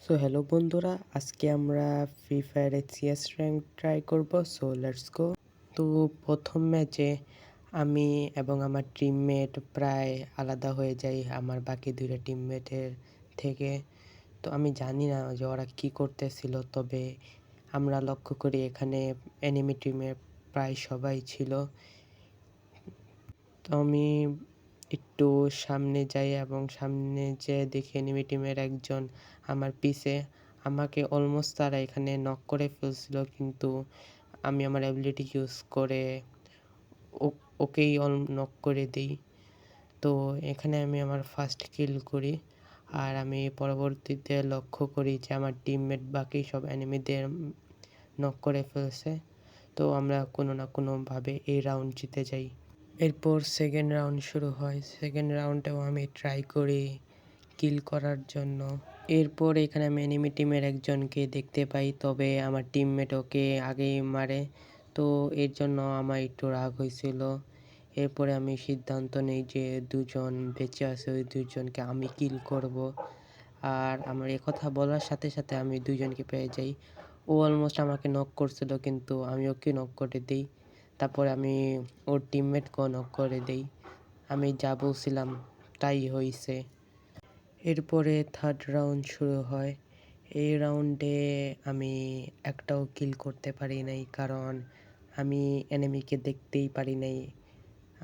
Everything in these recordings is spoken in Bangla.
সো হ্যালো বন্ধুরা, আজকে আমরা ফ্রি ফায়ারে সিএস র্যাঙ্ক ট্রাই করব। So let's go. তো প্রথম ম্যাচে আমি এবং আমার টিমমেট প্রায় আলাদা হয়ে যাই আমার বাকি দুইটা টিমমেটের থেকে। তো আমি জানি না যে ওরা কী করতেছিল, তবে আমরা লক্ষ্য করি এখানে এনিমি টিমের প্রায় সবাই ছিল। তো আমি একটু সামনে যাই এবং সামনে যেয়ে দেখি এনিমি টিমের একজন আমার পিছে। আমাকে অলমোস্ট তারা এখানে নক করে ফেলছিল, কিন্তু আমি আমার অ্যাবিলিটি ইউজ করে ওকেই নক করে দিই। তো এখানে আমি আমার ফার্স্ট কিল করি। আর আমি পরবর্তীতে লক্ষ্য করি যে আমার টিমমেট বাকি সব এনিমিদের নক করে ফেলছে। তো আমরা কোনো না কোনোভাবে এই রাউন্ড জিতে যাই। এরপর সেকেন্ড রাউন্ড শুরু হয়। সেকেন্ড রাউন্ডেও আমি ট্রাই করি কিল করার জন্য। এরপর এখানে আমি এনিমি টিমের একজনকে দেখতে পাই, তবে আমার টিমমেট ওকে আগেই মারে। তো এর জন্য আমার একটু রাগ হয়েছিল। এরপরে আমি সিদ্ধান্ত নেই যে দুজন বেঁচে আছে, ওই দুজনকে আমি কিল করব। আর আমার কথা বলার সাথে সাথে আমি দুজনকে পেয়ে যাই। ও অলমোস্ট আমাকে নক করছিল, কিন্তু আমি ওকে নক করে দিই। তারপরে আমি ওর টিমমেটকেও নক করে দিই। আমি যা বলছিলাম তাই হয়েছে। এরপরে থার্ড রাউন্ড শুরু হয়। এই রাউন্ডে আমি একটাও কিল করতে পারি নাই, কারণ আমি এনিমিকে দেখতেই পারি নাই।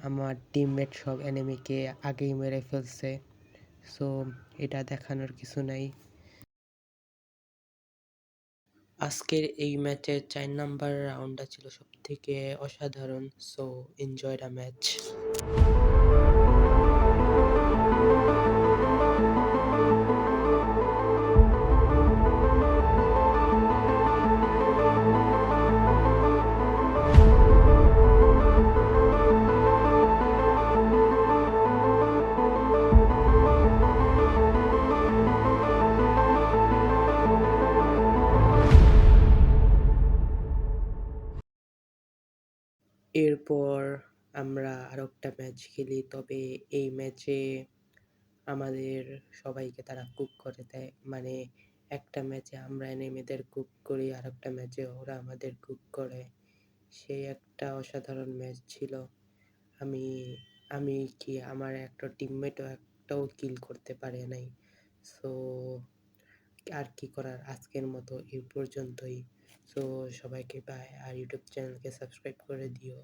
আমার টিমমেট সব এনিমিকে আগেই মেরে ফেলছে। সো এটা দেখানোর কিছু নাই। আজকের এই ম্যাচের 4 নাম্বার রাউন্ডটা ছিল সবথেকে অসাধারণ। So enjoy the match. এরপর আমরা আরেকটা ম্যাচ খেলি, তবে এই ম্যাচে আমাদের সবাইকে তারা কুক করে দেয়। মানে একটা ম্যাচে আমরা এনিমিদের কুক করি, আর একটা ম্যাচে ওরা আমাদের কুক করে। সেই একটা অসাধারণ ম্যাচ ছিল। আমি আমি কি আমার একটা টিমমেটও একটাও কিল করতে পারে নাই। সো আর কি করার, আজকের মতো এই পর্যন্তই। সো সবাইকে বাই, আর ইউটিউব চ্যানেলকে সাবস্ক্রাইব করে দিও।